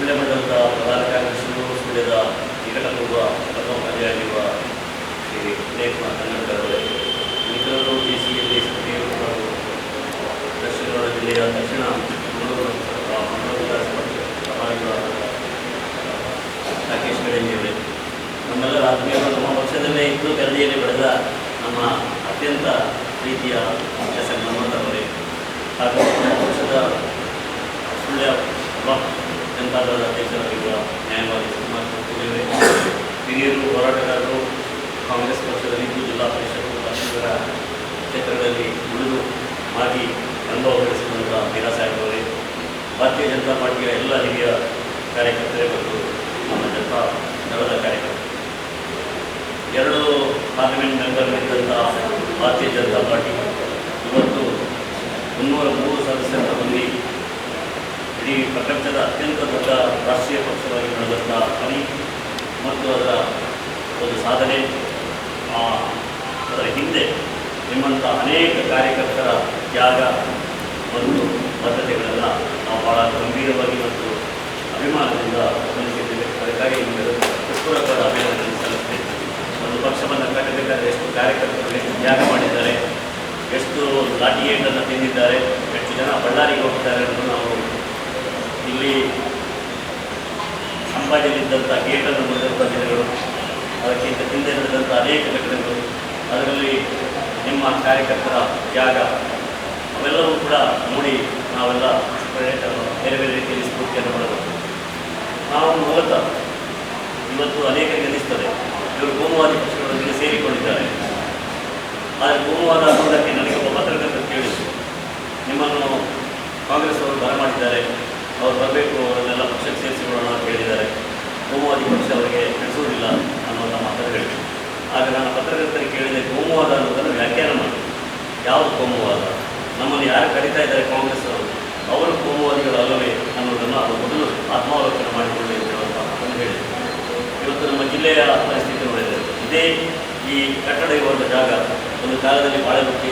ಸುಳ್ಯ ಮಂಡಲದ ಪ್ರಧಾನ ಕಾರ್ಯದರ್ಶಿಗಳು, ಸುಳ್ಯದ ನಿಕಟಪೂರ್ವ ಪ್ರಥಮಾಧಿಕಾರಿಯಾಗಿರುವ ಶ್ರೀ ವಿನಯಕುಮಾರ್ ಕನ್ನಡಕರವರೇ, ಮಿತ್ರರು ಡಿಸಿಯಲ್ಲಿ ಸಕ್ರಿಯರು ಹಾಗೂ ದಕ್ಷಿಣ ಕನ್ನಡ ಜಿಲ್ಲೆಯ ದಕ್ಷಿಣ ಮಂಗಳೂರು ಸಭಾಗಿಗಳಾದ ರಾಕೇಶ್ ಗಡಂಜಿಯವರೇ, ನಮ್ಮೆಲ್ಲರ ಆತ್ಮೀಯರು, ನಮ್ಮ ಪಕ್ಷದಲ್ಲೇ ಇದ್ದು ಗರಡಿಯಲ್ಲಿ ಬೆಳೆದ ನಮ್ಮ ಅತ್ಯಂತ ಪ್ರೀತಿಯ ನಮ್ಮಂತವರೇ, ಹಾಗೂ ನಮ್ಮ ಪಕ್ಷದ ಸುಳ್ಯ ಬ್ಲಾಕ್ ಜನತಾದಳದ ಅಧ್ಯಕ್ಷರಾಗಿರುವ ನ್ಯಾಯವಾದಿ ಸುಕುಮಾರ್ ಕುರ್ಕುರಿಯವರೇ, ಹಿರಿಯರು, ಹೋರಾಟಗಾರರು, ಕಾಂಗ್ರೆಸ್ ಪಕ್ಷದಲ್ಲಿ ಇದ್ದು ಜಿಲ್ಲಾ ಪರಿಷತ್ ಪಕ್ಷದ ಕ್ಷೇತ್ರದಲ್ಲಿ ಉಳಿದು ಆಗಿ ಅನುಭವ ಗಳಿಸಿದಂಥ ಮೀರಾ ಸಾಹೇಬರವರೇ, ಭಾರತೀಯ ಜನತಾ ಪಾರ್ಟಿಯ ಎಲ್ಲ ಹಿರಿಯ ಕಾರ್ಯಕರ್ತರೇ ಮತ್ತು ನಮ್ಮ ಜನತಾ ದಳದ ಕಾರ್ಯಕರ್ತರು, 2 ಪಾರ್ಲಿಮೆಂಟ್ ಮೆಂಬರ್ಗಳಿದ್ದಂಥ ಭಾರತೀಯ ಜನತಾ ಪಾರ್ಟಿ ಇವತ್ತು 303 ಸದಸ್ಯರನ್ನು ಹೊಂದಿ ಇಡೀ ಪ್ರಪಂಚದ ಅತ್ಯಂತ ದೊಡ್ಡ ರಾಷ್ಟ್ರೀಯ ಪಕ್ಷವಾಗಿ ಬೆಳೆದಂಥ ಪರಿ ಮತ್ತು ಅದರ ಒಂದು ಸಾಧನೆ, ಅದರ ಹಿಂದೆ ನಿಮ್ಮಂಥ ಅನೇಕ ಕಾರ್ಯಕರ್ತರ ತ್ಯಾಗ ಮತ್ತು ಬದ್ಧತೆಗಳೆಲ್ಲ ನಾವು ಭಾಳ ಗಂಭೀರವಾಗಿ ಮತ್ತು ಅಭಿಮಾನದಿಂದ ಗಮನಿಸಿದ್ದೇವೆ. ಅದಕ್ಕಾಗಿ ನಿಮಗೆ ಹೃತ್ಪೂರ್ವಕವಾದ ಅಭಿನಂದನೆ ಸಲ್ಲಿಸ್ತೇನೆ. ಒಂದು ಪಕ್ಷವನ್ನು ಕಟ್ಟಬೇಕಾದ್ರೆ ಎಷ್ಟು ಕಾರ್ಯಕರ್ತರು ಎಷ್ಟು ತ್ಯಾಗ ಮಾಡಿದ್ದಾರೆ, ಎಷ್ಟು ಲಾಠಿ ಏಟನ್ನು ತಿಂದಿದ್ದಾರೆ, ಎಷ್ಟು ಜನ ಬಳ್ಳಾರಿಗೆ ಹೋಗ್ತಾರೆ ಅನ್ನೋದು ನಾವು ಇಲ್ಲಿ ಸಂಪಾದನೆಯಲ್ಲಿದ್ದಂಥ ಗೇಟನ್ನು ಮುರಿದಂಥ ದಿನಗಳು, ಅದಕ್ಕಿಂತ ಹಿಂದೆ ನಡೆದಂಥ ಅನೇಕ ಘಟನೆಗಳು, ಅದರಲ್ಲಿ ನಿಮ್ಮ ಕಾರ್ಯಕರ್ತರ ತ್ಯಾಗ ಅವೆಲ್ಲವೂ ಕೂಡ ನೋಡಿ ನಾವೆಲ್ಲ ಬೇರೆ ಬೇರೆ ರೀತಿಯಲ್ಲಿ ಸ್ಫೂರ್ತಿಯನ್ನು ಪಡೆದವು. ನಾವು ಮೂಲತಃ ಇವತ್ತು ಅನೇಕರಿಗೆ ಅನ್ನಿಸ್ತದೆ ಇವರು ಕೋಮುವಾದಿ ಪಕ್ಷಗಳೊಂದಿಗೆ ಸೇರಿಕೊಂಡಿದ್ದಾರೆ. ಆದರೆ ಕೋಮುವಾದ ಅನ್ನೋದಕ್ಕೆ ನನಗೆ ಒಬ್ಬ ಪತ್ರಕರ್ತರು ಕೇಳಿದರು, ನಿಮ್ಮನ್ನು ಕಾಂಗ್ರೆಸ್ ಅವರು ಬರಮಾಡಿದ್ದಾರೆ, ಅವ್ರು ಬರಬೇಕು, ಅವರನ್ನೆಲ್ಲ ಪಕ್ಷಕ್ಕೆ ಸೇರಿಸಿಕೊಳ್ಳೋಣ ಅಂತ ಹೇಳಿದ್ದಾರೆ, ಕೋಮುವಾದಿ ಪಕ್ಷ ಅವರಿಗೆ ನಡೆಸುವುದಿಲ್ಲ ಅನ್ನೋದನ್ನು ಮಾತನ್ನು ಹೇಳಿದರು. ಆಗ ನಾನು ಪತ್ರಕರ್ತರಿಗೆ ಕೇಳಿದೆ, ಕೋಮುವಾದ ಅನ್ನೋದನ್ನು ವ್ಯಾಖ್ಯಾನ ಮಾಡಿ, ಯಾವುದು ಕೋಮುವಾದ, ನಮ್ಮನ್ನು ಯಾರು ಕರೀತಾ ಇದ್ದಾರೆ ಕಾಂಗ್ರೆಸ್ ಅವರು ಕೋಮುವಾದಿಗಳು ಅಲ್ಲವೇ ಅನ್ನೋದನ್ನು ಅವರು ಮೊದಲು ಆತ್ಮಾವಲೋಕನ ಮಾಡಿಕೊಳ್ಳಿ ಅಂತ ಹೇಳುವಂಥ ಮಾತನ್ನು ಹೇಳಿದರು. ಇವತ್ತು ನಮ್ಮ ಜಿಲ್ಲೆಯ ಪರಿಸ್ಥಿತಿ ನೋಡಿದರೆ ಇದೇ ಈ ಕಟ್ಟಡ ಇರುವಂಥ ಜಾಗ ಒಂದು ಕಾಲದಲ್ಲಿ ಬಾಳೆಗುತ್ತಿ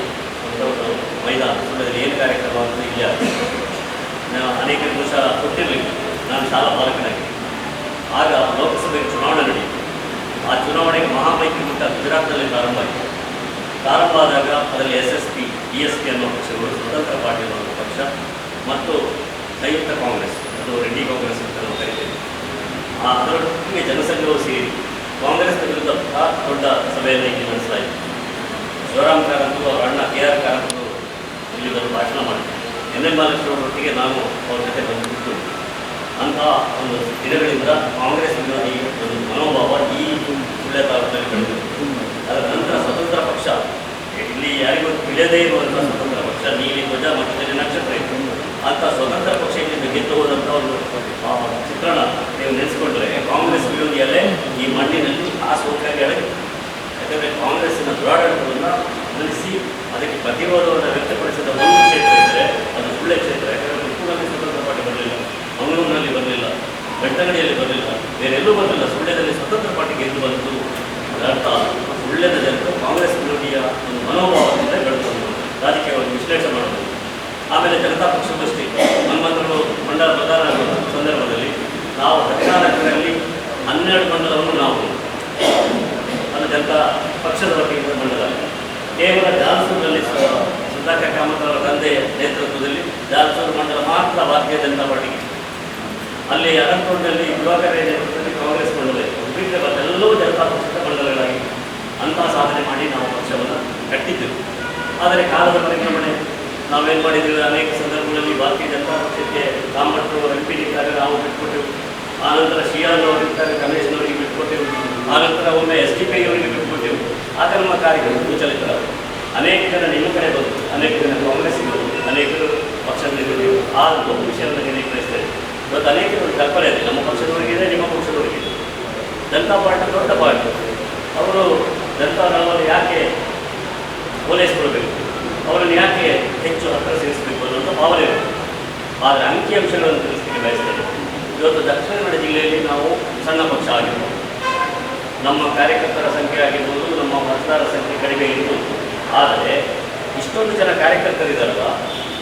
ಒಂದು ಮೈದಾನ ಸುಳ್ಯದಲ್ಲಿ ಏನು ಕಾರ್ಯಕ್ರಮ ಅಂತ ಇಲ್ಲಿ ಅನೇಕ ದಿವಸ ಗೊತ್ತಿರಲಿಲ್ಲ. ನಾನು ಶಾಲಾ ಪಾಲಕನಾಗಿ ಆಗ ಲೋಕಸಭೆಗೆ ಚುನಾವಣೆ ನಡೆಯಿತು. ಆ ಚುನಾವಣೆಗೆ ಮಹಾಮೈತ್ರಿಕೂಟ ಗುಜರಾತ್ನಲ್ಲಿ ಪ್ರಾರಂಭ ಆಯಿತು. ಪ್ರಾರಂಭ ಆದಾಗ ಅದರಲ್ಲಿ SSP, ESP ಅನ್ನೋ ಪಕ್ಷಗಳು, ಸ್ವತಂತ್ರ ಪಾರ್ಟಿ ಅನ್ನೋ ಪಕ್ಷ ಮತ್ತು ಸಂಯುಕ್ತ ಕಾಂಗ್ರೆಸ್, ಅದು ರೆಡ್ಡಿ ಕಾಂಗ್ರೆಸ್ ಅಂತ ನಾವು ಕರೀತೇವೆ, ಅದರೊಟ್ಟಿಗೆ ಜನಸಂಘವು ಸೇರಿ ಕಾಂಗ್ರೆಸ್ನ ವಿರುದ್ಧ ದೊಡ್ಡ ಸಭೆಯನ್ನು ಇಲ್ಲಿ ನಡೆಸಲಾಯಿತು. ಶಿವರಾಮ್ ಕಾರಂತರು ಅವರ ಅಣ್ಣ KR ಕಾರಂತರು ಇಲ್ಲಿ ಬಂದು ಭಾಷಣ ಮಾಡಿದ್ದಾರೆ. NM ಬಾಲಕೃಷ್ಣರೊಟ್ಟಿಗೆ ನಾನು ಅವ್ರ ಜೊತೆ ಬಂದುಬಿಟ್ಟು ಅಂತಹ ಒಂದು ದಿನಗಳಿಂದ ಕಾಂಗ್ರೆಸ್ ವಿರೋಧಿ ಒಂದು ಮನೋಭಾವ ಈ ಸುಳ್ಯ ತಾಲೂಕಿನಲ್ಲಿ ಬೆಳೆದಿತ್ತು. ಅದರ ನಂತರ ಸ್ವತಂತ್ರ ಪಕ್ಷ, ಇಲ್ಲಿ ಯಾರಿಗೂ ತಿಳಿಯದೇ ಇರುವಂಥ ಸ್ವತಂತ್ರ ಪಕ್ಷ, ನೀಲಿ ಧ್ವಜ ಮಧ್ಯದಲ್ಲಿ ನಕ್ಷತ್ರ ಇತ್ತು, ಅಂಥ ಸ್ವತಂತ್ರ ಪಕ್ಷ ಇಲ್ಲಿ ಗೆದ್ದು ಹೋದಂಥ ಒಂದು ಚಿತ್ರಣ ನೀವು ನೆನೆಸ್ಕೊಂಡ್ರೆ ಕಾಂಗ್ರೆಸ್ ವಿರೋಧಿಯಲ್ಲೇ ಈ ಮಣ್ಣಿನಲ್ಲಿ ಆ ಸೋಕಾಗಿ ಅಡಗಿದೆ. ಯಾಕಂದರೆ ಕಾಂಗ್ರೆಸ್ಸಿನ ದುರಾಡಳಿತವನ್ನು ಗಮನಿಸಿ ಅದಕ್ಕೆ ಪ್ರತಿರೋಧವನ್ನು ವ್ಯಕ್ತಪಡಿಸಿದ ಒಂದು ಕ್ಷೇತ್ರ ಇದ್ದರೆ ಅದು ಸುಳ್ಯ ಕ್ಷೇತ್ರ. ಯಾಕಂದರೆ ತುಮಕೂರಲ್ಲಿ ಸ್ವತಂತ್ರ ಪಾರ್ಟಿ ಬರಲಿಲ್ಲ, ಮಂಗಳೂರಿನಲ್ಲಿ ಬರಲಿಲ್ಲ, ಬೆಳ್ತಂಗಡಿಯಲ್ಲಿ ಬರಲಿಲ್ಲ, ಬೇರೆಲ್ಲೂ ಬರಲಿಲ್ಲ. ಸುಳ್ಯದಲ್ಲಿ ಸ್ವತಂತ್ರ ಪಾರ್ಟಿ ಗೆದ್ದು ಬಂತು. ಅದರ್ಥ ಸುಳ್ಯದ ಜನರು ಕಾಂಗ್ರೆಸ್ ವಿರೋಧಿಯ ಒಂದು ಮನೋಭಾವದಿಂದ ಬೆಳೆದು ರಾಜಕೀಯವಾಗಿ ವಿಶ್ಲೇಷಣೆ ಮಾಡಬಹುದು. ಆಮೇಲೆ ಜನತಾ ಪಕ್ಷಗೋಷ್ಠಿ ಹನುಮಂತರು ಮಂಡಲ ಪ್ರಧಾನ ಸಂದರ್ಭದಲ್ಲಿ ನಾವು 14ರಲ್ಲಿ 12 ಮಂಡಲವನ್ನು ನಾವು ಅದು ಜನತಾ ಪಕ್ಷದ ವತಿಯಿಂದ ಮಂಡಲ, ಕೇವಲ ಜಾಲ್ಸೂರಿನಲ್ಲಿ ಸುಧಾಕರ್ ಕಾಮತ್ ಅವರ ತಂದೆಯ ನೇತೃತ್ವದಲ್ಲಿ ಜಾಲ್ಸೂರು ಮಂಡಲ ಮಾತ್ರ ಭಾರತೀಯ ಜನತಾ ಪಾರ್ಟಿಗೆ, ಅಲ್ಲಿ ಅರಂಕೋಟದಲ್ಲಿ ದಿವಾಕರ್ ನೇತೃತ್ವದಲ್ಲಿ ಕಾಂಗ್ರೆಸ್ ಮಂಡಲ ಬಿಟ್ಟರೆ ಮತ್ತೆಲ್ಲವೂ ಜನತಾ ಪಕ್ಷದ ಮಂಡಲಗಳಾಗಿ ಅಂತಹ ಸಾಧನೆ ಮಾಡಿ ನಾವು ಪಕ್ಷವನ್ನು ಕಟ್ಟಿದ್ದೆವು. ಆದರೆ ಕಾಲದ ಪರಿಕ್ರಮಣೆ ನಾವೇನು ಮಾಡಿದ್ದೇವೆ, ಅನೇಕ ಸಂದರ್ಭಗಳಲ್ಲಿ ಭಾರತೀಯ ಜನತಾ ಪಕ್ಷಕ್ಕೆ ಕಾಮಠರು MP ಇದ್ದಾಗ ನಾವು ಬಿಟ್ಕೊಟ್ಟೆವು, ಆನಂತರ ಶ್ರೀಯಾನ್ ಅವರಿದ್ದಾಗ ಗಣೇಶ್ನವರಿಗೆ ಬಿಟ್ಕೊಟ್ಟೆವು, ಆನಂತರ ಒಮ್ಮೆ SDPI ಅವರಿಗೆ ಬಿಟ್ಕೊಟ್ಟೆವು. ಆಗ ನಮ್ಮ ಕಾರ್ಯಕರ್ತರು ವಿಚಲಿತರಾದರು. ಅನೇಕ ಜನ ನಿಮ್ಮ ಕಡೆ ಬಂದರು, ಅನೇಕ ಜನ ಕಾಂಗ್ರೆಸ್ಸಿಗೆ ಬಂದರು, ಅನೇಕರು ಪಕ್ಷದಲ್ಲಿದ್ದರು. ಆ ಒಂದು ವಿಷಯವನ್ನು ನಿರ್ಣಯಿಸ್ತೇವೆ. ಇವತ್ತು ಅನೇಕರು ಕಲ್ಪನೆ ಇದೆ, ನಮ್ಮ ಪಕ್ಷದವರಿಗಿದೆ, ನಿಮ್ಮ ಪಕ್ಷದವರಿಗಿದೆ. ಜನತಾ ಪಾರ್ಟಿ ದೊಡ್ಡ ಪಾರ್ಟಿ, ಅವರು ಜನತಾದಳವನ್ನು ಯಾಕೆ ಓಲೈಸಿಕೊಳ್ಬೇಕು, ಅವರನ್ನು ಯಾಕೆ ಹೆಚ್ಚು ಹತ್ತಿರ ಸೇರಿಸಬೇಕು ಅನ್ನೋಂಥ ಭಾವನೆ ಇರುತ್ತೆ. ಆದರೆ ಅಂಕಿಅಂಶಗಳನ್ನು ತಿಳಿಸಲಿಕ್ಕೆ ಬಯಸ್ತೇನೆ. ಇವತ್ತು ದಕ್ಷಿಣ ಕನ್ನಡ ಜಿಲ್ಲೆಯಲ್ಲಿ ನಾವು ಸಣ್ಣ ಪಕ್ಷ ಆಗಿರ್ಬೋದು, ನಮ್ಮ ಕಾರ್ಯಕರ್ತರ ಸಂಖ್ಯೆ ಆಗಿರ್ಬೋದು, ನಮ್ಮ ಮತದಾರರ ಸಂಖ್ಯೆ ಕಡಿಮೆ ಇರ್ಬೋದು. ಆದರೆ ಇಷ್ಟೊಂದು ಜನ ಕಾರ್ಯಕರ್ತರಿದ್ದಾರಲ್ಲ,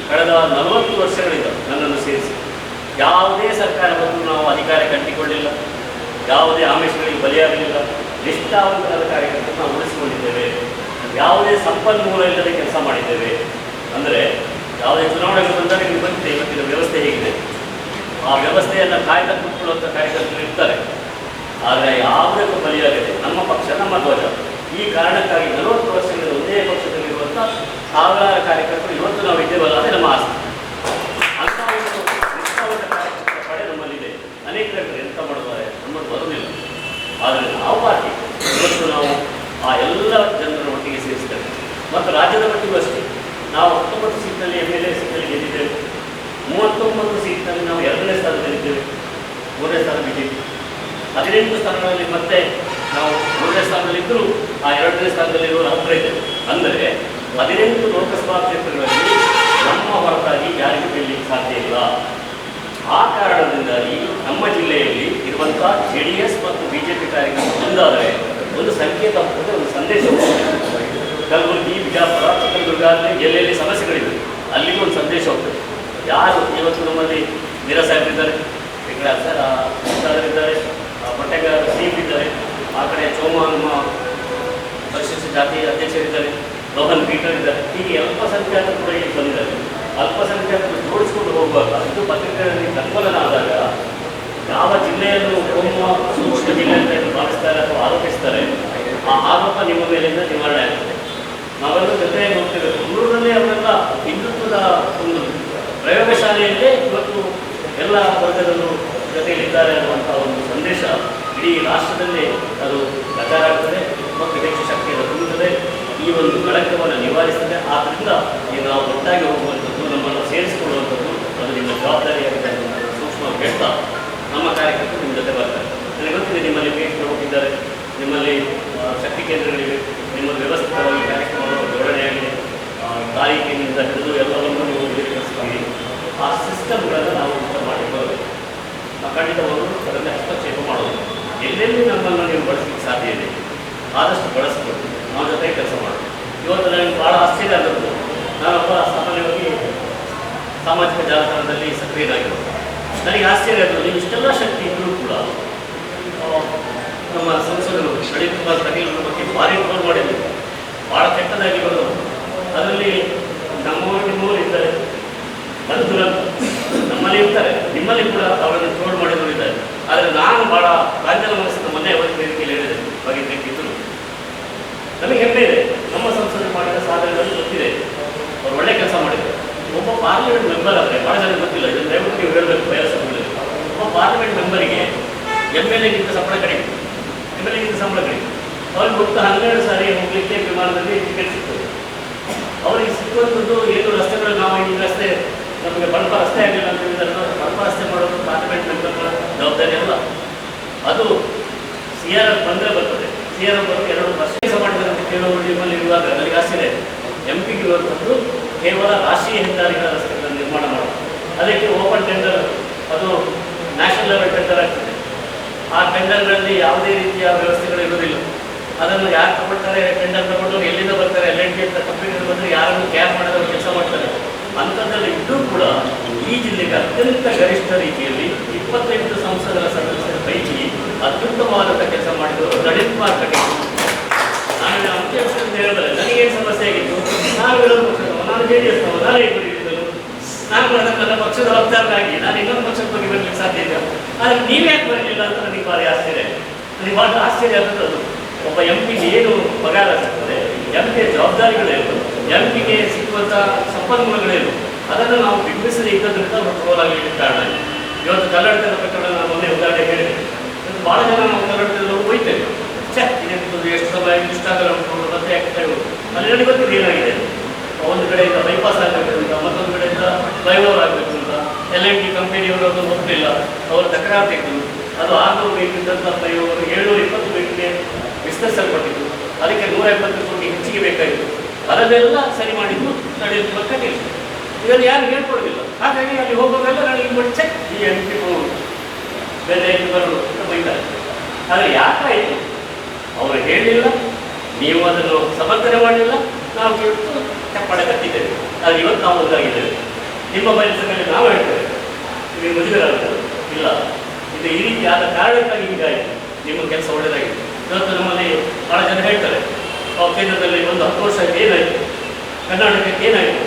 ಕಳೆದ 40 ವರ್ಷಗಳಿಂದ ನನ್ನನ್ನು ಸೇರಿಸಿ ಯಾವುದೇ ಸರ್ಕಾರ ಬಂದು ನಾವು ಅಧಿಕಾರ ಕಟ್ಟಿಕೊಳ್ಳಿಲ್ಲ, ಯಾವುದೇ ಆಮಿಷಗಳಿಗೆ ಬಲಿಯಾಗಲಿಲ್ಲ. ನಿಷ್ಠಾವಂತರಾದ ಕಾರ್ಯಕರ್ತರು ನಾವು ಉಳಿಸಿಕೊಂಡಿದ್ದೇವೆ. ಯಾವುದೇ ಸಂಪನ್ಮೂಲ ಇಲ್ಲದೆ ಕೆಲಸ ಮಾಡಿದ್ದೇವೆ. ಅಂದರೆ ಯಾವುದೇ ಚುನಾವಣೆಗಳು ಬಂದಾಗ ನಿಮಗೆ ಗೊತ್ತಿದೆ ಇವತ್ತಿನ ವ್ಯವಸ್ಥೆ ಹೇಗಿದೆ. ಆ ವ್ಯವಸ್ಥೆಯನ್ನು ಕಾಯ್ದ ಕೂತ್ಕೊಳ್ಳುವಂಥ ಕಾರ್ಯಕರ್ತರು ಇರ್ತಾರೆ. ಆದರೆ ಯಾವುದಕ್ಕೂ ಬಲಿಯಾಗದೆ ನಮ್ಮ ಪಕ್ಷ, ನಮ್ಮ ಧ್ವಜ. ಈ ಕಾರಣಕ್ಕಾಗಿ 40 ವರ್ಷಗಳಿಂದ ಒಂದೇ ಪಕ್ಷದಲ್ಲಿರುವಂಥ ಸಾವಿರಾರು ಕಾರ್ಯಕರ್ತರು ಇವತ್ತು ನಾವು ಇದ್ದೇವಲ್ಲ, ಅದೇ ನಮ್ಮ ಆಸ್ತಿ. ಅಂಥ ಒಂದು ನಿಷ್ಠಾವಂತ ಕಾರ್ಯಕರ್ತರ ಪಡೆ ನಮ್ಮಲ್ಲಿದೆ. ಅನೇಕ ಎಂತ ಮಾಡುತ್ತಾರೆ, ನಮ್ಮನ್ನು ಬರುವುದಿಲ್ಲ. ಆದರೆ ನಾವು ಪಾರ್ಟಿ ಇವತ್ತು ನಾವು ಆ ಎಲ್ಲ ಜನರ ಒಟ್ಟಿಗೆ ಸೇರಿಸ್ತೇವೆ. ಮತ್ತು ರಾಜ್ಯದ ಮಟ್ಟಿಗೂ ಅಷ್ಟೇ. ನಾವು 19 ಸೀಟ್ನಲ್ಲಿ MLA ಸೀಟ್ನಲ್ಲಿ ಗೆದ್ದಿದ್ದೇವೆ. 39 ಸೀಟ್ನಲ್ಲಿ ನಾವು 2ನೇ ಸ್ಥಾನದಲ್ಲಿದ್ದೇವೆ. 3ನೇ ಸ್ಥಾನ BJP. 18 ಸ್ಥಾನಗಳಲ್ಲಿ ಮತ್ತೆ ನಾವು 3ನೇ ಸ್ಥಾನದಲ್ಲಿದ್ದರೂ ಆ 2ನೇ ಸ್ಥಾನದಲ್ಲಿರುವ ಹತ್ತಿರ ಇದ್ದೇವೆ. ಅಂದರೆ 18 ಲೋಕಸಭಾ ಕ್ಷೇತ್ರಗಳಲ್ಲಿ ನಮ್ಮ ಹೊರತಾಗಿ ಯಾರಿಗೂ ಗೆಲ್ಲಲಿಕ್ಕೆ ಸಾಧ್ಯ ಇಲ್ಲ. ಆ ಕಾರಣದಿಂದಾಗಿ ನಮ್ಮ ಜಿಲ್ಲೆಯಲ್ಲಿ ಇರುವಂಥ JDS ಮತ್ತು BJP ಕಾರ್ಯಕರ್ತರು ಒಂದಾದರೆ ಒಂದು ಸಂಕೇತ ಹೋಗ್ತದೆ, ಒಂದು ಸಂದೇಶ ಹೋಗ್ತದೆ. ಕಲಬುರಗಿ, ಬಿಜಾಪುರ, ಚಿತ್ರದುರ್ಗ ಎಲ್ಲೆಲ್ಲಿ ಸಮಸ್ಯೆಗಳಿವೆ ಅಲ್ಲಿಗೂ ಒಂದು ಸಂದೇಶ ಹೋಗ್ತದೆ. ಯಾರು ಇವತ್ತು ನಮ್ಮಲ್ಲಿ ವೀರ ಸಾಹೇಬರಿದ್ದಾರೆ, ಇದ್ದಾರೆ, ಮೊಟ್ಟೆಗಾರ ಸೀಫ್ ಇದ್ದಾರೆ, ಆ ಕಡೆ ಚೋಮ ನಮ್ಮ ಪರಿಶಿಷ್ಟ ಜಾತಿ ಅಧ್ಯಕ್ಷರಿದ್ದಾರೆ, ರೋಹನ್ ಪೀಟರ್ ಇದ್ದಾರೆ. ಹೀಗೆ ಅಲ್ಪಸಂಖ್ಯಾತರು ಕೂಡ ಇಲ್ಲಿ ಬಂದಿದ್ದಾರೆ. ಅಲ್ಪಸಂಖ್ಯಾತರು ಜೋಡಿಸಿಕೊಂಡು ಹೋಗುವಾಗ ಇದು ಪತ್ರಿಕೆಗಳಲ್ಲಿ ಕಲ್ಪನ ಆದಾಗ ಯಾವ ಜಿಲ್ಲೆಯನ್ನು ಸೂಕ್ಷ್ಮ ಜಿಲ್ಲೆ ಅಂತ ಭಾವಿಸ್ತಾರೆ ಅಥವಾ ಆರೋಪಿಸ್ತಾರೆ, ಆ ಆರೋಪ ನಿಮ್ಮ ಮೇಲಿಂದ ನಿವಾರಣೆ ಆಗ್ತದೆ. ನಾವೆಲ್ಲ ಜೊತೆಯಾಗಿ ಹೋಗ್ತೇವೆ. ಬೆಂಗಳೂರಲ್ಲಿ ಅವರೆಲ್ಲ ಹಿಂದುತ್ವದ ಒಂದು ಪ್ರಯೋಗಶಾಲೆಯಲ್ಲೇ ಇವತ್ತು ಎಲ್ಲ ವರ್ಗದಲ್ಲೂ ಜೊತೆಯಲ್ಲಿದ್ದಾರೆ ಅನ್ನುವಂಥ ಒಂದು ಸಂದೇಶ ಇಡೀ ರಾಷ್ಟ್ರದಲ್ಲೇ ಅದು ಪ್ರಚಾರ ಆಗ್ತದೆ ಮತ್ತು ಹೆಚ್ಚು ಶಕ್ತಿಯನ್ನು ತುಂಬುತ್ತದೆ. ಈ ಒಂದು ಕಳಂಕವನ್ನು ನಿವಾರಿಸ್ತದೆ. ಆದ್ದರಿಂದ ಈಗ ನಾವು ಒಟ್ಟಾಗಿ ಹೋಗುವಂಥದ್ದು, ನಮ್ಮನ್ನು ಸೇರಿಸಿಕೊಳ್ಳುವಂಥದ್ದು ಅದು ನಿಮ್ಮ ಜವಾಬ್ದಾರಿಯಾಗಿದೆ ಅನ್ನೋದು ಸೂಕ್ಷ್ಮ ಹೇಳ್ತಾ ನಮ್ಮ ಕಾರ್ಯಕರ್ತರು ನಿಮ್ಮ ಜೊತೆ ಬರ್ತಾರೆ. ನನಗೆ ಗೊತ್ತಿದೆ ನಿಮ್ಮಲ್ಲಿ ಪೇಟ್ಗಳು ಹೋಗಿದ್ದಾರೆ, ನಿಮ್ಮಲ್ಲಿ ಶಕ್ತಿ ಕೇಂದ್ರಗಳಿವೆ, ನಿಮ್ಮಲ್ಲಿ ವ್ಯವಸ್ಥಿತವಾಗಿ ಕಾರ್ಯಕ್ರಮಗಳು ಜೋಡಣೆಯಾಗಿದೆ. ತಾರೀಕಿನಿಂದ ಹಿಡಿದು ಎಲ್ಲವನ್ನು ನೀವು ನಿರ್ವಹಿಸ್ತೀವಿ. ಆ ಸಿಸ್ಟಮ್ಗಳನ್ನು ನಾವು ಮಾಡಿಕೊಳ್ಳಬೇಕು. ಖಂಡಿತವಾಗೂ ಅದನ್ನು ಹಸ್ತಕ್ಷೇಪ ಮಾಡೋದು. ಎಲ್ಲೆಲ್ಲಿ ನಮ್ಮನ್ನು ನೀವು ಬಳಸಲಿಕ್ಕೆ ಸಾಧ್ಯ ಇದೆ ಆದಷ್ಟು ಬಳಸಿಕೊಂಡು ನಾವು ಜೊತೆಗೆ ಕೆಲಸ ಮಾಡೋದು. ಇವತ್ತು ನನಗೆ ಭಾಳ ಆಶ್ಚರ್ಯ ಆದದ್ದು, ನಾನೊಬ್ಬ ಸಾಮಾನ್ಯವಾಗಿ ಸಾಮಾಜಿಕ ಜಾಲತಾಣದಲ್ಲಿ ಸಕ್ರಿಯನಾಗಿರೋದು. ನನಗೆ ಆಶ್ಚರ್ಯ ಆದರೂ ನೀವು ಇಷ್ಟೆಲ್ಲ ಶಕ್ತಿ ಇದ್ದರೂ ಕೂಡ ನಮ್ಮ ಸಂಸದರು ಅನಿಲ್ ಕುಮಾರ್ ಕಟೀಲ್ ಬಗ್ಗೆ ಭಾರಿ ಟ್ರೋಲ್ ಮಾಡಿದ್ರು. ಭಾಳ ಕೆಟ್ಟದಾಗಿ ಬರೋದು. ಅದರಲ್ಲಿ ನಿಮ್ಮವರು ಇದ್ದಾರೆ, ಅದು ದುರಂತ. ನಮ್ಮಲ್ಲಿ ಇರ್ತಾರೆ, ನಿಮ್ಮಲ್ಲಿ ಕೂಡ ಅವರನ್ನು ಟ್ರೋಲ್ ಮಾಡಿದ್ರು ಇದ್ದಾರೆ. ಆದರೆ ನಾನು ಭಾಳ ರಾಜ್ಯದ ಮನಸ್ಸಿನ ಮೊನ್ನೆ ಅವತ್ತು ವೇದಿಕೆಯಲ್ಲಿ ಹೇಳಿದೆ ಬಗೆಗಿದ್ರು. ನನಗೆ ಹೆಮ್ಮೆ ಇದೆ, ನಮ್ಮ ಸಂಸದರು ಮಾಡಿದ ಸಾಧನೆಗಳು ಗೊತ್ತಿದೆ. ಅವರು ಒಳ್ಳೆ ಕೆಲಸ ಮಾಡಿದ್ದಾರೆ. ಒಬ್ಬ ಪಾರ್ಲಿಮೆಂಟ್ ಮೆಂಬರ್ ಆದರೆ ಭಾಳ ಜನ ಗೊತ್ತಿಲ್ಲ, ಇದನ್ನು ದಯವಿಟ್ಟು ನೀವು ಹೇಳಬೇಕು ಬಯಸಬಹುದು. ಒಬ್ಬ ಪಾರ್ಲಿಮೆಂಟ್ ಮೆಂಬರಿಗೆ MLAಗಿಂತ ಸಂಬಳ ಕಡಿಮೆ, MLAಗಿಂತ ಸಂಬಳ ಕಡಿಮೆ. ಅವ್ರಿಗೆ ಗೊತ್ತು 12 ಸಾರಿ ಹೋಗಲಿಕ್ಕೆ ವಿಮಾನದಲ್ಲಿ ಟಿಕೆಟ್ ಸಿಗ್ತದೆ. ಅವರಿಗೆ ಸಿಕ್ಕುವಂಥದ್ದು ಏನು ರಸ್ತೆಗಳು, ನಾವು ಈ ರಸ್ತೆ ನಮಗೆ ಬಡಪ ರಸ್ತೆ ಆಗಲಿಲ್ಲ ಅಂತ ಹೇಳಿದ್ರೆ ಬಡಪ ರಸ್ತೆ ಮಾಡೋದು ಪಾರ್ಲಿಮೆಂಟ್ ಮೆಂಬರ್ಗಳ ಜವಾಬ್ದಾರಿ ಅಲ್ಲ. ಅದು CRF ಬಂದರೆ ಬರ್ತದೆ. CRF ಬರೋದು 2 ವರ್ಷ ಕೆಲಸ ಮಾಡಿದ್ದಾರೆ ಅಂತ ಕೇಳೋರು ನಿಮ್ಮಲ್ಲಿ ಇರುವಾಗ ನನಗೆ ಆಶ್ಚರ್ಯ. MPಗೆ ಇರುವಂಥದ್ದು ಕೇವಲ ರಾಷ್ಟ್ರೀಯ ಹೆದ್ದಾರಿಗಳ ರಸ್ತೆಗಳನ್ನು ನಿರ್ಮಾಣ ಮಾಡೋದು. ಅದಕ್ಕೆ ಓಪನ್ ಟೆಂಡರ್, ಅದು ನ್ಯಾಷನಲ್ ಲೆವೆಲ್ ಟೆಂಡರ್ ಆಗ್ತದೆ. ಆ ಟೆಂಡರ್ಗಳಲ್ಲಿ ಯಾವುದೇ ರೀತಿಯ ವ್ಯವಸ್ಥೆಗಳು ಇರೋದಿಲ್ಲ. ಅದನ್ನು ಯಾರು ತಗೊಳ್ತಾರೆ, ಟೆಂಡರ್ ತಗೊಂಡು ಎಲ್ಲಿಂದ ಬರ್ತಾರೆ, LNT ಅಂತ ಕಂಪ್ಯೂಟರ್ ಬಂದರೆ ಯಾರನ್ನು ಕ್ಯಾಬ್ ಮಾಡಿದವರು ಕೆಲಸ ಮಾಡ್ತಾರೆ. ಅಂಥದ್ದಲ್ಲಿ ಇದ್ದರೂ ಕೂಡ ಈ ಜಿಲ್ಲೆಗೆ ಅತ್ಯಂತ ಗರಿಷ್ಠ ರೀತಿಯಲ್ಲಿ 28 ಸಂಸದರ ಸದಸ್ಯರ ಪೈಕಿ ಅತ್ಯುತ್ತಮವಾದಂಥ ಕೆಲಸ ಮಾಡಿದವರು ಅನಿಲ್ ಕುಮಾರ್ ಕಟೀಲ್. ನಾನು ಮುಖ್ಯಮಂತ್ರಿ ಅಂತ ಹೇಳಿದ್ರೆ ನನಗೇನು ಸಮಸ್ಯೆ ಆಗಿತ್ತು, ನಾನು ವಿರೋಧ ಪಕ್ಷದವ, ನಾನು JDS ನವ, ನಾನು ಇಬ್ಬರು ನಾನು ನನ್ನ ಪಕ್ಷದ ವಕ್ತಾರರಾಗಿ ನಾನು ಇನ್ನೊಂದು ಪಕ್ಷದ ಬಗ್ಗೆ ಬರಲಿಕ್ಕೆ ಸಾಧ್ಯ ಇಲ್ಲ. ಆದರೆ ನೀವು ಯಾಕೆ ಬರಲಿಲ್ಲ ಅಂತ ನನಗೆ ಭಾರಿ ಆಶ್ಚರ್ಯ. ನನಗೆ ಭಾಳ ಆಶ್ಚರ್ಯ ಆದದ್ದು ಅದು. ಒಬ್ಬ MPಗೆ ಏನು ಪಗಾರ ಸಿಗ್ತದೆ, MPಗೆ ಜವಾಬ್ದಾರಿಗಳೇನು, MPಗೆ ಸಿಕ್ಕುವಂಥ ಸಂಪನ್ಮೂಲಗಳೇನು, ಅದನ್ನು ನಾವು ಬಿಂಬಿಸದೇ ಇದ್ದದ್ರಿಂದ ಅವರು ಟ್ರೋಲ್ ಆಗಲಿಕ್ಕೆ ಕಾರಣ. ಇವತ್ತು ಕನ್ನಡದ ಪ್ರಕರಣ ನಾನು ಮೊನ್ನೆ ಉದಾಹರಣೆ ಹೇಳಿದೆ. ಭಾಳ ಜನ ನಾವು ಕನ್ನಡದಲ್ಲಿ ಹೋಗ್ತೇವೆ, ಇದೇನು ಎಷ್ಟು ಸಮಯ ಇಷ್ಟ ಆಗಲ್ಲ ಉಂಟು ಮತ್ತೆ ಆಗ್ತಾ ಇರೋದು. ಅಲ್ಲಿ ನನಗೆ ಗೊತ್ತಿದೆ ಏನಾಗಿದೆ. ಒಂದು ಕಡೆಯಿಂದ ಬೈಪಾಸ್ ಆಗಬೇಕು ಅಂತ, ಮತ್ತೊಂದು ಕಡೆಯಿಂದ ಫ್ಲೈಓವರ್ ಆಗಬೇಕು ಅಂತ LNT ಕಂಪನಿಯವರು ಅದನ್ನು ಒಪ್ಪಲಿಲ್ಲ. ಅವರು ತಕರಾರು ತೆಗೆದು ಅದು 600 ಬೇಕಿದ್ದಂಥ ಫ್ಲೈಓವರ್ 720 ಬೇಕಿಗೆ ವಿಸ್ತರಿಸಲ್ಪಟ್ಟಿದ್ದು. ಅದಕ್ಕೆ 150 ಕೋಟಿ ಹೆಚ್ಚಿಗೆ ಬೇಕಾಯಿತು. ಅದನ್ನೆಲ್ಲ ಸರಿ ಮಾಡಿದ್ದು ನಡೆಯುವ ಕಟ್ಟಿಲ್ಲ. ಇದನ್ನು ಯಾರು ಹೇಳ್ಕೊಡೋದಿಲ್ಲ. ಹಾಗಾಗಿ ಅಲ್ಲಿ ಹೋಗೋದೆಲ್ಲ ನನಗೆ ಮಾಡಿ ಚೆಕ್ ಈ MP ಬೇರೆ ಬರೋದು ಅಂತ ಬೈತಾರೆ. ಆದರೆ ಯಾಕಾಯಿತು? ಅವರು ಹೇಳಲಿಲ್ಲ, ನೀವು ಅದನ್ನು ಸಮರ್ಥನೆ ಮಾಡಲಿಲ್ಲ, ನಾವು ಚಪ್ಪಾಳೆ ಕಟ್ಟಿದ್ದೇವೆ. ಆದರೆ ಇವತ್ತು ನಾವು ಒಂದಾಗಿದ್ದೇವೆ. ನಿಮ್ಮ ಬಯಸಿನಲ್ಲಿ ನಾವು ಹೇಳ್ತೇವೆ, ನಿಮಗೆ ಮದುವೆ ಆಗುತ್ತದೆ ಇಲ್ಲ. ಇದು ಈ ರೀತಿ ಆದ ಕಾರಣಕ್ಕಾಗಿ ಹೀಗಾಯಿತು. ನಿಮ್ಮ ಕೆಲಸ ಒಳ್ಳೆಯದಾಗಿದೆ. ಇವತ್ತು ನಮ್ಮಲ್ಲಿ ಭಾಳ ಜನ ಹೇಳ್ತಾರೆ, ಕೇಂದ್ರದಲ್ಲಿ ಒಂದು 10 ವರ್ಷ ಏನಾಯಿತು, ಕರ್ನಾಟಕಕ್ಕೆ ಏನಾಯಿತು,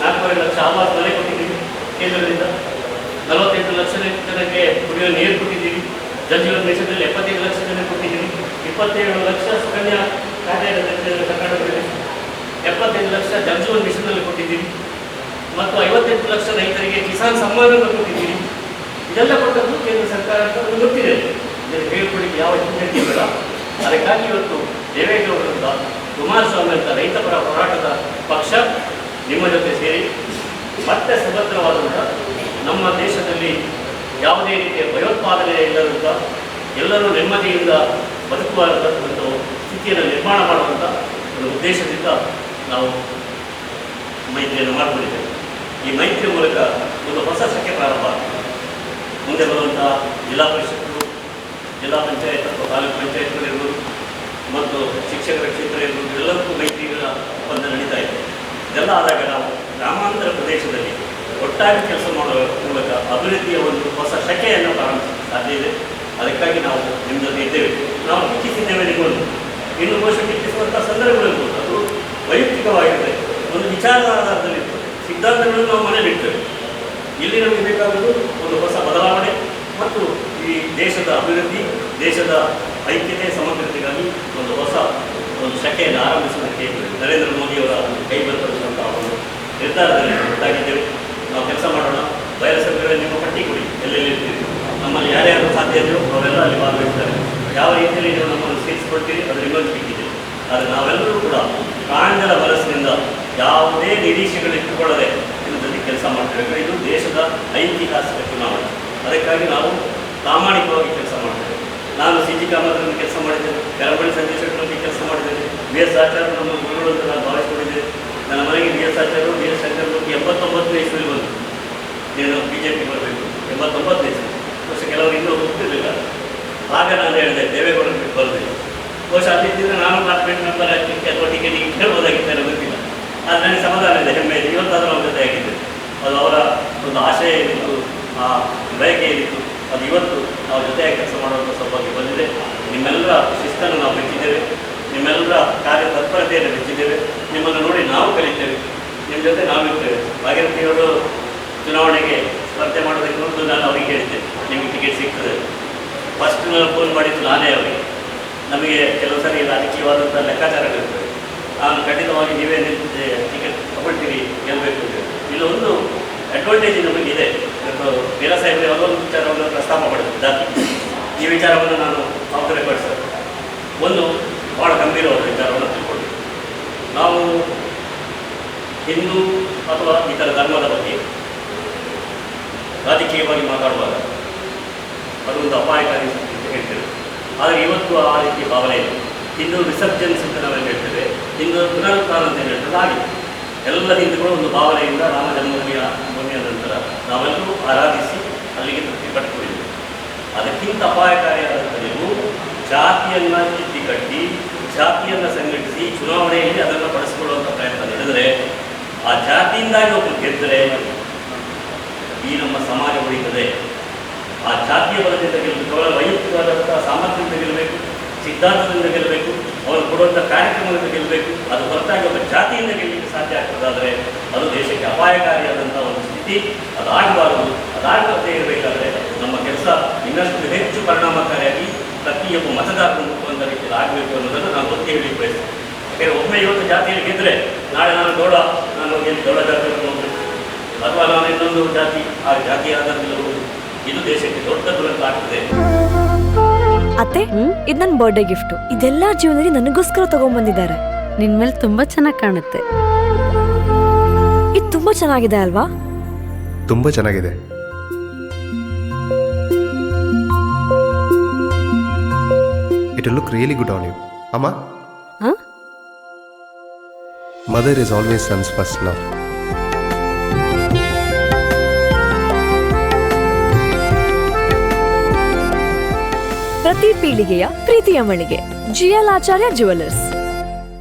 4.5 ಲಕ್ಷ ಆವಾಸ ಮನೆ ಕೊಟ್ಟಿದ್ದೀವಿ ಕೇಂದ್ರದಿಂದ, 48 ಲಕ್ಷ ಜನಕ್ಕೆ ಕುಡಿಯುವ ನೀರು ಕೊಟ್ಟಿದ್ದೀವಿ, ಜಲ್ ಜೀವನ್ ಮಿಷನ್ನಲ್ಲಿ 75 ಲಕ್ಷ ಜನ ಕೊಟ್ಟಿದ್ದೀವಿ, 27 ಲಕ್ಷ ಸುಕನ್ಯಾ ಖಾತೆ ಕರ್ನಾಟಕದಲ್ಲಿ, 75 ಲಕ್ಷ ಜಲ್ ಜೀವನ್ ಮಿಷನ್ನಲ್ಲಿ ಕೊಟ್ಟಿದ್ದೀವಿ ಮತ್ತು 58 ಲಕ್ಷ ರೈತರಿಗೆ ಕಿಸಾನ್ ಸಮ್ಮಾನವನ್ನು ಕೊಟ್ಟಿದ್ದೀವಿ. ಇದೆಲ್ಲ ಕೊಟ್ಟದ್ದು ಕೇಂದ್ರ ಸರ್ಕಾರ ಅಂತ ಒಂದು ಗೊತ್ತಿದೆ. ಇದನ್ನು ಹೇಳ್ಕೊಳಿಕ್ಕೆ ಯಾವ ಚಿಂತನೆ ಬೇಡ. ಅದಕ್ಕಾಗಿ ಇವತ್ತು ದೇವೇಗೌಡರಿಂದ ಕುಮಾರಸ್ವಾಮಿ ಅಂತ ರೈತ ಪರ ಹೋರಾಟದ ಪಕ್ಷ ನಿಮ್ಮ ಜೊತೆ ಸೇರಿ ಮತ್ತೆ ಸುಭದ್ರವಾದಂಥ ನಮ್ಮ ದೇಶದಲ್ಲಿ ಯಾವುದೇ ರೀತಿಯ ಭಯೋತ್ಪಾದನೆ ಇಲ್ಲದಂಥ ಎಲ್ಲರೂ ನೆಮ್ಮದಿಯಿಂದ ಬದುಕುವಂಥ ಒಂದು ಸ್ಥಿತಿಯನ್ನು ನಿರ್ಮಾಣ ಮಾಡುವಂಥ ಒಂದು ಉದ್ದೇಶದಿಂದ ನಾವು ಮೈತ್ರಿಯನ್ನು ಮಾಡಿಕೊಂಡಿದ್ದೇವೆ. ಈ ಮೈತ್ರಿ ಮೂಲಕ ಒಂದು ಹೊಸ ಶಕೆ ಪ್ರಾರಂಭ. ಮುಂದೆ ಬರುವಂಥ ಜಿಲ್ಲಾ ಪರಿಷತ್ತು, ಜಿಲ್ಲಾ ಪಂಚಾಯತ್ ಅಥವಾ ತಾಲೂಕು ಪಂಚಾಯತ್ಗಳಿರ್ಬೋದು ಮತ್ತು ಶಿಕ್ಷಕರ ಕ್ಷೇತ್ರ ಇರ್ಬೋದು, ಎಲ್ಲರಿಗೂ ಮೈತ್ರಿಗಳ ಒಪ್ಪಂದ ನಡೀತಾ ಇದೆ. ಇದೆಲ್ಲ ಆದಾಗ ನಾವು ಗ್ರಾಮಾಂತರ ಪ್ರದೇಶದಲ್ಲಿ ಒಟ್ಟಾಗಿ ಕೆಲಸ ಮಾಡುವ ಮೂಲಕ ಅಭಿವೃದ್ಧಿಯ ಒಂದು ಹೊಸ ಶಕೆಯನ್ನು ಪ್ರಾರಂಭಿಸಲು ಸಾಧ್ಯ ಇದೆ. ಅದಕ್ಕಾಗಿ ನಾವು ನಿಮ್ಮ ಜೊತೆ ಇದ್ದೇವೆ. ನಾವು ಟೀಕಿಸಿದ್ದೇವೆ ನಿಮ್ಮನ್ನು, ಇನ್ನು ಬಹುಶಃ ಟೀಕಿಸುವಂಥ ಸಂದರ್ಭಗಳಿರ್ಬೋದು. ಅದು ವೈಯಕ್ತಿಕವಾಗಿರ್ತದೆ, ಒಂದು ವಿಚಾರದ ಆಧಾರದಲ್ಲಿರ್ತದೆ. ಸಿದ್ಧಾಂತಗಳನ್ನು ನಾವು ಮನೆಯಲ್ಲಿರ್ತೇವೆ. ಇಲ್ಲಿ ನಮಗೆ ಬೇಕಾಗುವುದು ಒಂದು ಹೊಸ ಬದಲಾವಣೆ ಮತ್ತು ಈ ದೇಶದ ಅಭಿವೃದ್ಧಿ, ದೇಶದ ಐಕ್ಯತೆ ಸಮಗ್ರತೆಗಾಗಿ ಒಂದು ಹೊಸ ಒಂದು ಶಕೆಯನ್ನು ಆರಂಭಿಸುವುದಕ್ಕೆ ನರೇಂದ್ರ ಮೋದಿಯವರ ಕೈಬೆತ್ತರಿಸುವಂಥ ಒಂದು ನಿರ್ಧಾರದಲ್ಲಿ ಗೊತ್ತಾಗಿದ್ದೇವೆ. ನಾವು ಕೆಲಸ ಮಾಡೋಣ. ಬಯಲುಸೀಮೆಗಳಲ್ಲಿ ನಿಮ್ಮ ಪಟ್ಟಿ ಕೊಡಿ, ಎಲ್ಲೆಲ್ಲಿ ಇರ್ತೀರಿ, ನಮ್ಮಲ್ಲಿ ಯಾರ್ಯಾರು ಸಾಧ್ಯ ಇದೆಯೋ ಅವರೆಲ್ಲ ಅಲ್ಲಿ ಭಾಗವಹಿಸ್ತಾರೆ. ಯಾವ ರೀತಿಯಲ್ಲಿ ನೀವು ನಮ್ಮನ್ನು ಸೇರಿಸಿಕೊಳ್ತೀರಿ ಅದು ನಿಮ್ಮನ್ನು ಬಿಟ್ಟಿದೆ. ಆದರೆ ನಾವೆಲ್ಲರೂ ಕೂಡ ಪ್ರಾಂಜಲ ಮನಸ್ಸಿನಿಂದ ಯಾವುದೇ ನಿರೀಕ್ಷೆಗಳಿಟ್ಟುಕೊಳ್ಳದೆ ಇದರಲ್ಲಿ ಕೆಲಸ ಮಾಡ್ತೇವೆ. ಇದು ದೇಶದ ಐತಿಹಾಸಿಕ ಚುನಾವಣೆ. ಅದಕ್ಕಾಗಿ ನಾವು ಪ್ರಾಮಾಣಿಕವಾಗಿ ಕೆಲಸ ಮಾಡ್ತೇವೆ. ನಾನು ಸಿ ಜಿ ಕಾಮರಾಜರಲ್ಲಿ ಕೆಲಸ ಮಾಡಿದ್ದೇನೆ, ಕರಮಣಿ ಸಂಜಯ್ ಶೆಟ್ಟರಲ್ಲಿ ಕೆಲಸ ಮಾಡಿದ್ದೇನೆ, ಬಿ ಎಸ್ ಆಚಾರ್ಯ ನಮ್ಮ ಗುರುಗಳು ಅಂತ ನಾನು ಭಾವಿಸಿಕೊಂಡಿದ್ದೇನೆ. ನನ್ನ ಮನೆಗೆ ಬಿ ಎಸ್ ಆಚಾರ್ಯರು, ಬಿ ಎಸ್ ಶಂಕರ್ 89ನೇ ಇಸ್ವಿಯಲ್ಲಿ ಬಂದು ನೀನು ಬಿ ಜೆ ಪಿ ಬರಬೇಕು, 89ನೇ ಇಸ್ವಿ. ಬಹುಶಃ ಕೆಲವರು ಇನ್ನೂ ಹೋಗ್ತಿರಲಿಲ್ಲ. ಆಗ ನಾನು ಹೇಳಿದೆ ದೇವೇಗೌಡರು ಬಿಟ್ಟು ಬರಲಿಲ್ಲ. ಬಹುಶಃ ಅಲ್ಲಿದ್ದರೆ ನಾನು ಪಾರ್ಲಿಮೆಂಟ್ ಮೆಂಬರ್ ಆಗಲಿಕ್ಕೆ ಅಥವಾ ಟಿಕೆಟ್ ಕೇಳ್ಬೋದಾಗಿತ್ತು, ಗೊತ್ತಿಲ್ಲ. ಆದರೆ ನನಗೆ ಸಮಾಧಾನ ಇದೆ, ಹೆಮ್ಮೆ ಇದೆ. ಇವತ್ತಾದರೂ ಅವ್ರ ಜೊತೆ ಆಗಿದ್ದೆ. ಅದು ಅವರ ಒಂದು ಆಶಯ ಏನಿತ್ತು, ಆ ಬಯಕೆ ಏನಿತ್ತು, ಅದು ಇವತ್ತು ನಾವು ಜೊತೆಯಾಗಿ ಕೆಲಸ ಮಾಡುವಂಥ ಸೌಭಾಗ್ಯ ಬಂದಿದೆ. ನಿಮ್ಮೆಲ್ಲರ ಶಿಸ್ತನ್ನು ನಾವು ಮೆಚ್ಚಿದ್ದೇವೆ, ನಿಮ್ಮೆಲ್ಲರ ಕಾರ್ಯ ತತ್ಪರತೆಯನ್ನು ಮೆಚ್ಚಿದ್ದೇವೆ. ನಿಮ್ಮನ್ನು ನೋಡಿ ನಾವು ಕಲಿತೇವೆ, ನಿಮ್ಮ ಜೊತೆ ನಾವು ಇರ್ತೇವೆ. ಭಾಗೀರಥಿಯವರು ಚುನಾವಣೆಗೆ ಸ್ಪರ್ಧೆ ಮಾಡೋದಕ್ಕೆ ಮೊದಲು ನಾನು ಅವರಿಗೆ ಹೇಳಿದ್ದೆ, ನಿಮಗೆ ಟಿಕೆಟ್ ಸಿಗ್ತದೆ. ಫಸ್ಟ್ ನಾನು ಫೋನ್ ಮಾಡಿದ್ದು ನಾನೇ ಅವರಿಗೆ. ನಮಗೆ ಕೆಲವು ಸರಿ ರಾಜಕೀಯವಾದಂಥ ಲೆಕ್ಕಾಚಾರಗಳಿರ್ತವೆ. ನಾನು ಖಂಡಿತವಾಗಿ ನೀವೇ ನಿಂತಿದ್ದೆ ಟಿಕೆಟ್ ತಗೊಳ್ತೀರಿ, ಗೆಲ್ಲಬೇಕು ಅಂತ. ಇಲ್ಲೊಂದು ಅಡ್ವಾಂಟೇಜ್ ನಮಗಿದೆ. ಬೇರೆ ಸಾಹೇಬರು ಯಾವುದೊಂದು ವಿಚಾರವನ್ನು ಪ್ರಸ್ತಾಪ ಮಾಡಿದ್ದಾರೆ. ಈ ವಿಚಾರವನ್ನು ನಾನು ಅವತರಪಡಿಸ್ತೇನೆ. ಒಂದು ಭಾಳ ಗಂಭೀರವಾದ ವಿಚಾರವನ್ನು ತಿಳ್ಕೊಂಡು, ನಾವು ಹಿಂದೂ ಅಥವಾ ಇತರ ಧರ್ಮದ ಬಗ್ಗೆ ರಾಜಕೀಯವಾಗಿ ಮಾತಾಡುವಾಗ ಅದೊಂದು ಅಪಾಯಕಾರಿ ಅಂತ ಹೇಳ್ತೇವೆ. ಆದರೆ ಇವತ್ತು ಆ ರೀತಿಯ ಭಾವನೆ ಇದೆ. ಹಿಂದೂ ರಿಸರ್ಜೆನ್ಸ್ ಅಂತ ನಾವೇನು ಹೇಳ್ತೇವೆ, ಹಿಂದೂ ಪುನರುತ್ಥಾನ ಅಂತ ಹೇಳ್ತೇವೆ. ಹಾಗೆ ಎಲ್ಲ ಹಿಂದೂಗಳು ಒಂದು ಭಾವನೆಯಿಂದ ರಾಮ ಜನ್ಮಭೂಮಿಯ ನಂತರ ನಾವೆಲ್ಲರೂ ಆರಾಧಿಸಿ ಅಲ್ಲಿಗೆ ತೃಪ್ತಿ ಪಟ್ಟುಕೊಂಡಿದ್ದೇವೆ. ಅದಕ್ಕಿಂತ ಅಪಾಯಕಾರಿಯಾದಂಥ ನೀವು ಜಾತಿಯನ್ನು ಕಿತ್ತಿಕಟ್ಟಿ, ಜಾತಿಯನ್ನು ಸಂಘಟಿಸಿ ಚುನಾವಣೆಯಲ್ಲಿ ಅದನ್ನು ಬಳಸಿಕೊಳ್ಳುವಂಥ ಪ್ರಯತ್ನ ನಡೆದರೆ, ಆ ಜಾತಿಯಿಂದಾಗಿ ಒಬ್ಬರು ಗೆದ್ದರೆ ಈ ನಮ್ಮ ಸಮಾಜ ಉಳಿತದೆ. ಆ ಜಾತಿಯ ಬಲದಿಂದ ಗೆಲ್ಲಬೇಕು, ಕೇವಲ ವೈಯಕ್ತಿಕವಾದಂಥ ಸಾಮರ್ಥ್ಯದಿಂದ ಗೆಲ್ಲಬೇಕು, ಸಿದ್ಧಾಂತದಿಂದ ಗೆಲ್ಲಬೇಕು, ಅವರು ಕೊಡುವಂಥ ಕಾರ್ಯಕ್ರಮದಿಂದ ಗೆಲ್ಲಬೇಕು. ಅದು ಹೊರತಾಗಿ ಒಬ್ಬ ಜಾತಿಯಿಂದ ಗೆಲ್ಲಲಿಕ್ಕೆ ಸಾಧ್ಯ ಆಗ್ತದಾದರೆ ಅದು ದೇಶಕ್ಕೆ ಅಪಾಯಕಾರಿಯಾದಂಥ ಒಂದು ಸ್ಥಿತಿ. ಅದಾಗಬಾರದು. ಅದಾಗದೇ ಇರಬೇಕಾದ್ರೆ ನಮ್ಮ ಕೆಲಸ ಇನ್ನಷ್ಟು ಹೆಚ್ಚು ಪರಿಣಾಮಕಾರಿಯಾಗಿ ಪ್ರತಿಯೊಬ್ಬ ಮತದಾರರು ಮುಟ್ಟುವಂಥ ರೀತಿಯಲ್ಲಿ ಆಗಬೇಕು ಅನ್ನೋದನ್ನು ನಾನು ಒತ್ತಿ ಹೇಳಲಿಕ್ಕೆ ಬಯಸ್ತೇನೆ. ಯಾಕೆಂದರೆ ಒಮ್ಮೆ ಇವತ್ತು ಜಾತಿಯಲ್ಲಿ ಗೆದ್ದರೆ ನಾಳೆ ನಾನು ಗೌಡ, ನಾನು ಗೌಡ ಜಾತಿಯನ್ನು ಹೋಗಬೇಕು, ಅಥವಾ ನಾನು ಇನ್ನೊಂದು ಜಾತಿ, ಆ ಜಾತಿ ಆಧಾರದಲ್ಲಿ ಹೋಗುವುದು. ಇದು ದೇಶಕ್ಕೆ ದೊಡ್ಡ ದುರಂತ ಆಗ್ತದೆ. ಅತ್ತೆ, ಇದು ನನ್ನ ಬರ್ಡೇ ಗಿಫ್ಟ್. ಇದೆಲ್ಲ ಜೀವನದಲ್ಲಿ ನನಗೋಸ್ಕರ ತಗೊಂಡ್ಬಂದಿದ್ದಾರೆ. ನಿನ್ ಮೇಲೆ ತುಂಬಾ ಚೆನ್ನಾಗಿ ಕಾಣುತ್ತೆ. ಇದು ತುಂಬಾ ಚೆನ್ನಾಗಿದೆ ಅಲ್ವಾ? ತುಂಬಾ ಚೆನ್ನಾಗಿದೆ. It will look really good on you. Amma? Huh? Mother is always son's first love. ಪ್ರತಿ ಪೀಳಿಗೆಯ ಪ್ರೀತಿಯ ಮಳಿಗೆ GL ಆಚಾರ್ಯ ಜುವೆಲ್ಲರ್ಸ್.